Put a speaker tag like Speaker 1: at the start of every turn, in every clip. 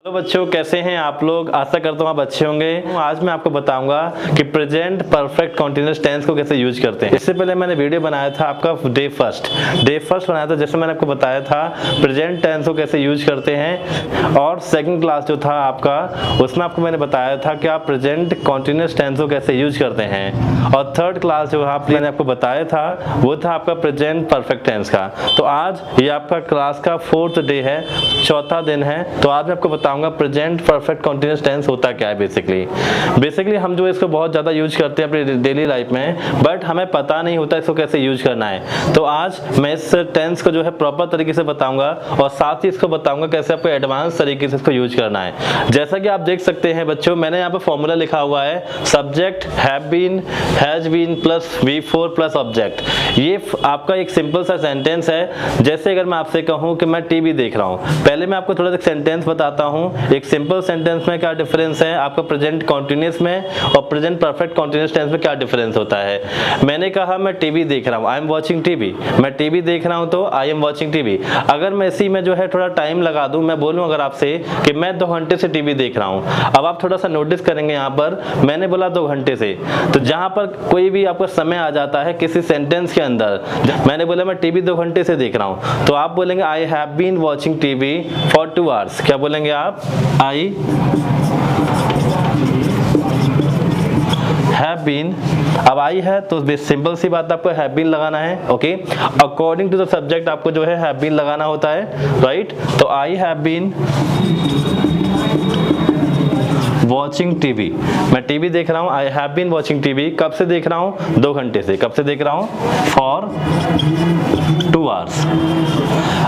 Speaker 1: तो बच्चों कैसे हैं आप लोग। आशा करता हूँ आप अच्छे होंगे। आज मैं आपको बताऊंगा कि प्रेजेंट परफेक्ट कॉन्टिन्यूअस टेंस को कैसे यूज करते हैं। इससे पहले मैंने वीडियो बनाया था आपका डे फर्स्ट बनाया था, जैसे मैंने आपको बताया था प्रेजेंट टेंस को कैसे यूज करते हैं। और सेकंड क्लास जो था आपका, उसमें आपको मैंने बताया था कि आप प्रेजेंट कॉन्टिन्यूअस टेंस को कैसे यूज करते हैं। और थर्ड क्लास जो मैंने आपको बताया था वो था आपका प्रेजेंट परफेक्ट टेंस का। तो आज ये आपका क्लास का 4th डे है, चौथा दिन है। तो आज मैं आपको बताऊंगा प्रेजेंट परफेक्ट कंटीन्यूअस टेंस होता क्या है। बेसिकली हम जो इसको बहुत ज्यादा यूज करते हैं अपनी डेली लाइफ में, बट हमें पता नहीं होता इसको कैसे यूज करना है। तो आज मैं इस टेंस को जो है प्रॉपर तरीके से बताऊंगा और साथ ही इसको बताऊंगा कैसे आपको एडवांस तरीके से इसको यूज करना है। जैसा कि आप देख सकते हैं बच्चों, मैंने यहाँ पे फॉर्मूला लिखा हुआ है subject have been has been plus V4 plus object. ये आपका एक सिंपल सा सेंटेंस है। जैसे अगर मैं आपसे कहूँ कि मैं टीवी देख रहा हूँ, पहले मैं आपको थोड़ा सा सेंटेंस बताता हूँ। एक सिंपल सेंटेंस में क्या डिफरेंस है, आपका प्रेजेंट कॉन्टिन्यूअस में और प्रेजेंट परफेक्ट कॉन्टिन्यूअस टेंस में क्या डिफरेंस होता है। मैंने कहा मैं टीवी देख रहा हूँ, आई एम वॉचिंग टीवी। मैं टीवी देख रहा हूँ तो आई एम वॉचिंग टीवी। अगर मैं इसी में जो है थोड़ा टाइम लगा दूं, मैं बोलूं अगर आपसे कि मैं 2 घंटे से टीवी देख रहा हूँ। अब आप थोड़ा सा नोटिस करेंगे, यहाँ पर मैंने बोला 2 घंटे से, तो जहां पर कोई भी आपका समय आ जाता है किसी सेंटेंस के अंदर, मैंने बोला मैं टीवी 2 घंटे से देख रहा हूँ, तो आप बोलेंगे I have been watching TV for 2 hours. क्या बोलेंगे आप? I have been. अब आई है तो सिंपल सी बात, आपको हैव बीन लगाना है। Okay, according to the subject आपको जो है हैव बीन लगाना होता है, राइट। तो I have been watching TV. मैं टीवी देख रहा हूँ, I have been watching TV. कब से देख रहा हूँ? 2 घंटे से। कब से देख रहा हूँ? For 2 hours.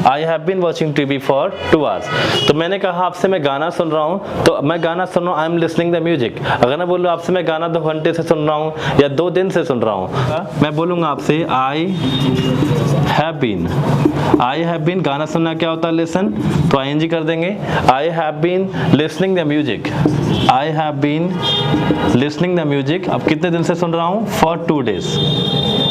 Speaker 1: I have been watching TV for 2 hours. तो मैंने कहा आपसे मैं गाना सुन रहा हूँ, तो मैं गाना सुन रहा हूँ, I am listening the music. अगर मैं बोलूँ आपसे मैं गाना 2 घंटे से सुन रहा हूँ या 2 दिन से सुन रहा हूँ, मैं बोलूँगा आपसे I have been. I have been, गाना सुनना क्या होता है? लिसन। तो आईएनजी कर देंगे। I have been listening the music. I have been listening the music. अब कितने दिन से सुन रहा हूँ? For 2 days.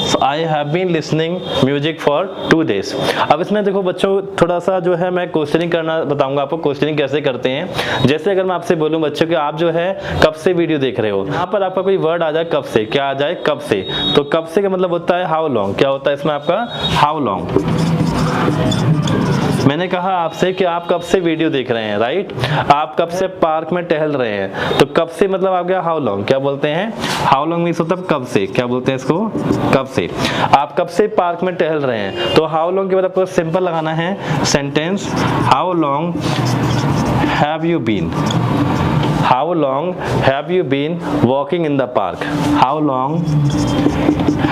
Speaker 1: So I have been listening music for 2 days। अब इसमें देखो बच्चों, थोड़ा सा जो है मैं क्वेश्चनिंग करना बताऊंगा आपको, क्वेश्चनिंग कैसे करते हैं। जैसे अगर मैं आपसे बोलूं बच्चों कि आप जो है कब से वीडियो देख रहे हो, यहाँ पर आपका कोई वर्ड आ जाए कब से, क्या आ जाए? कब से। तो कब से का मतलब होता है हाउ लॉन्ग। क्या होता है इसमें आपका? How long. मैंने कहा आपसे कि आप कब से वीडियो देख रहे हैं, राइट। आप कब से पार्क में टहल रहे हैं, तो कब से मतलब आप क्या? How long. क्या बोलते हैं? हाउ लॉन्ग मीन्स होता है कब से। क्या बोलते हैं इसको? कब से। आप कब से पार्क में टहल रहे हैं, तो हाउ लॉन्ग के बाद आपको सिंपल लगाना है sentence, how long have you been. How long have you been walking in the park? How long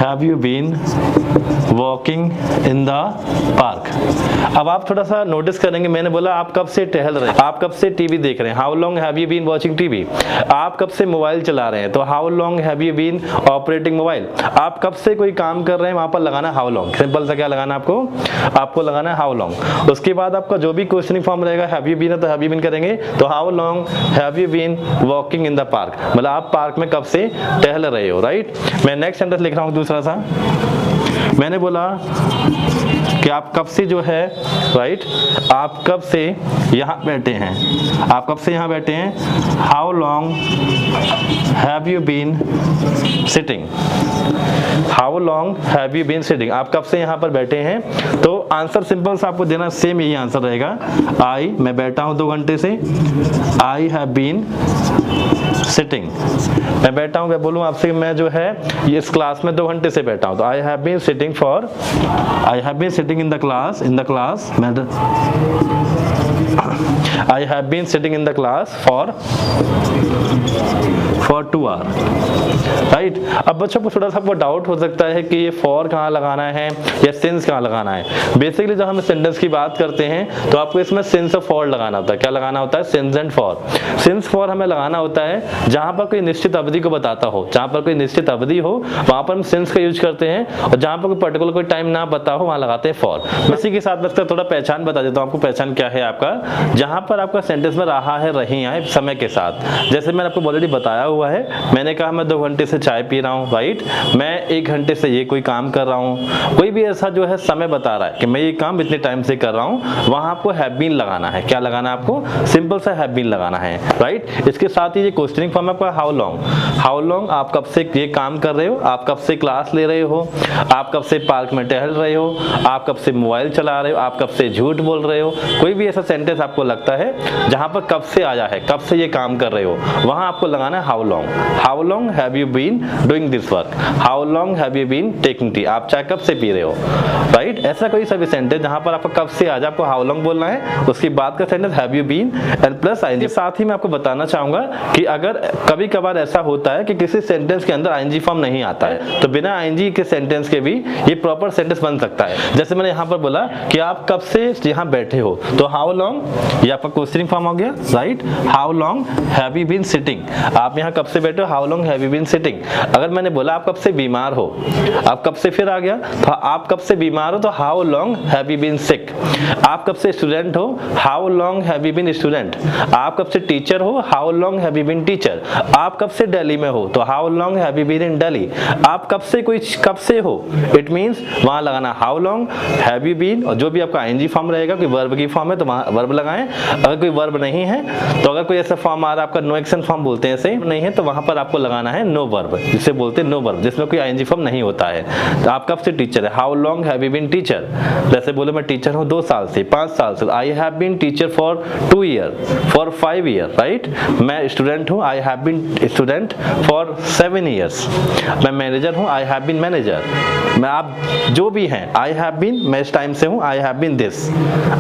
Speaker 1: have you been walking in the park? अब आप थोड़ा सा नोटिस करेंगे, मैंने बोला आप कब से टहल रहे हैं, आप कब से टीवी देख रहे हैं। How long have you been watching TV? आप कब से मोबाइल चला रहे हैं, तो How long have you been operating mobile? आप कब से कोई काम कर रहे हैं, वहां पर लगाना How long। सिंपल सा क्या लगाना आपको? आपको लगाना है How long। उसके बाद आपका जो भी क्वेश्चनिंग फॉर्म रहेगा, Have you been है तो Have you been करेंगे। तो How long have you been walking in the park, मतलब आप पार्क में कब से टहल रहे हो, राइट। मैं नेक्स्ट सेंटेंस लिख रहा हूँ दूसरा सा। मैंने बोला कि आप कब से जो है, राइट, आप कब से यहाँ बैठे हैं, आप कब से यहाँ बैठे हैं। How long have you been sitting. How long have you been sitting, आप कब से यहाँ पर बैठे हैं। तो आंसर सिंपल सा आपको देना, सेम यही आंसर रहेगा। आई, मैं बैठा हूँ 2 घंटे से। आई हैव बीन सिटिंग, मैं बैठा हूँ। मैं बोलूँ आपसे मैं जो है इस क्लास में 2 घंटे से बैठा हूँ, तो I have been sitting for, I have been sitting in the class, I have been sitting in the class for 2 hours, right. अब बच्चों को थोड़ा सा आपको डाउट हो सकता है कि ये फॉर कहाँ लगाना है या सिंस कहाँ लगाना है। बेसिकली जब हम सेंटेंस की बात करते हैं तो आपको इसमें सिंस और फॉर लगाना होता है। क्या लगाना होता है? Since and for. Since for हमें लगाना होता है जहां पर कोई निश्चित अवधि को बताता हो, जहां पर कोई निश्चित अवधि हो वहां पर हम सिंस का यूज करते हैं, और जहां पर कोई पर्टिकुलर कोई टाइम ना पता हो वहां लगाते हैं फॉर। इसी के साथ बस थोड़ा पहचान बता देता हूँ आपको, पहचान क्या है आपका। जहां पर आपका सेंटेंस में रहा है, रही है समय के साथ। जैसे मैंने आपको ऑलरेडी बताया हुआ है, मैंने कहा मैं 2 घंटे से चाय पी रहा हूँ, राइट। मैं 1 घंटे से ये कोई काम कर रहा हूँ। कोई भी ऐसा जो है समय बता रहा है कि मैं ये काम इतने टाइम से कर रहा हूँ, वहां आपको हैव बीन लगाना है। क्या लगाना है आपको? सिंपल सा हैव बीन लगाना है, राइट। इसके साथ ही ये क्वेश्चनिंग फॉर्म आपका हाउ लॉन्ग, आप कब से ये काम कर रहे हो, आप कब से क्लास ले रहे हो, आप कब से पार्क में टहल रहे हो, आप कब से मोबाइल चला रहे हो, आप कब से झूठ बोल रहे हो। कोई भी ऐसा सेंटेंस आपको लगता है जहां पर कब से आया है, कब से ये काम कर रहे हो, वहां आपको लगाना है how long have you been doing this work, how long have you been taking tea, आप चाय कब से पी रहे हो, राइट। ऐसा कोई सा भी सेंटेंस जहां पर आपको कब से आ जाए, आपको हाउ लॉन्ग बोलना है। उसके बाद का sentence have you been and plus ING. साथ ही मैं आपको बताना चाहूंगा कि अगर कभी कभार ऐसा होता है कि किसी सेंटेंस के अंदर आईएनजी फॉर्म नहीं आता है, तो बिना आईएनजी के सेंटेंस के भी ये प्रॉपर सेंटेंस बन सकता है। जैसे मैंने यहाँ पर बोला कि आप कब से यहाँ बैठे हो, तो हाउ लॉन्ग ये आपका क्वेश्चनिंग फॉर्म हो गया, right. How long have you been sitting, आप यहाँ कब से बैठे हो, how long have you been sitting. अगर मैंने बोला आप कब से बीमार हो, आप कब से फिर आ गया, तो आप कब से बीमार हो, तो how long have you been sick. आप कब से स्टूडेंट हो, how long have you been student. आप कब से टीचर हो, how long have you been teacher. आप कब से दिल्ली में हो, तो how long have you been in Delhi. आप कब से हो, इट मींस वहां लगाना how long have you been, और जो भी आपका आईएनजी फॉर्म रहेगा, कोई वर्ब की फॉर्म है तो वहां वर्ब लगाएं। अगर कोई वर्ब नहीं है, तो अगर कोई ऐसा फॉर्म आ रहा है आपका नो एक्शन फॉर्म बोलते हैं, ऐसे नहीं है, तो वहां पर आपको लगाना है नो वर्ब, जिसे बोलते हैं नो वर्ब, जिसमें कोई आईएनजी फॉर्म नहीं होता है। तो आप कब से टीचर है, how long have you been teacher. जैसे बोले मैं टीचर हूं 2 साल से, 5 साल से, I have been teacher for 2 year, for 5 year, right. मैं स्टूडेंट हूं, I have been student for 7 years. मैं मैनेजर हूं, आई हैव बीन मैनेजर। मैं आप जो भी हैं, आई हैव बीन, मैं इस टाइम से हूं, I have been this,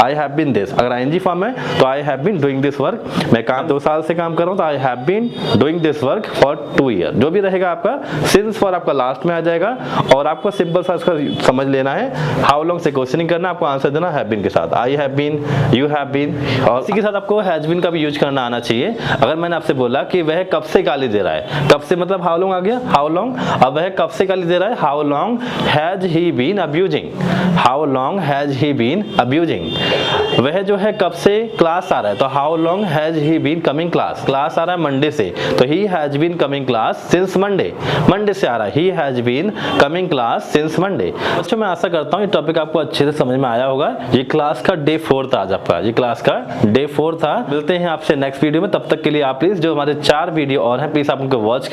Speaker 1: I have been this. अगर आईएनजी फॉर्म है तो I have been doing this work, मैं काम 2 साल से काम कर रहा हूं, तो I have been doing this work for 2 year. जो भी रहेगा आपका सिंस फॉर आपका लास्ट में आ जाएगा, और आपको सिंपल सा इसका समझ लेना है। हाउ लॉन्ग से क्वेश्चनिंग करना, आपको आंसर देना हैव बीन के साथ, I have been, you have been, और इसी के साथ आपको हैज बीन का भी यूज करना आना चाहिए। अगर मैंने आपसे बोला कि वह कब से गाली दे रहा है, कब से मतलब हाउ लॉन्ग आ गया, हाउ लॉन्ग। अब वह कब से गाली दे रहा है, how long has he been abusing, how long has he been abusing. वह जो है कब से क्लास आ रहा है, तो how long has he been coming class, class आ रहा है मंडे से, तो he has been coming class since Monday, Monday से आ रहा है, he has been coming class since Monday. बच्चों मैं आशा करता हूँ ये टॉपिक आपको अच्छे से समझ में आया होगा। ये क्लास का डे 4 था आज आपका, ये क्लास का डे 4 था। मिलते हैं आपसे नेक्स्ट वीडियो में, तब तक के लिए आप प्लीज जो हमारे 4 वीडियो और हैं प्लीज आप उनको वॉच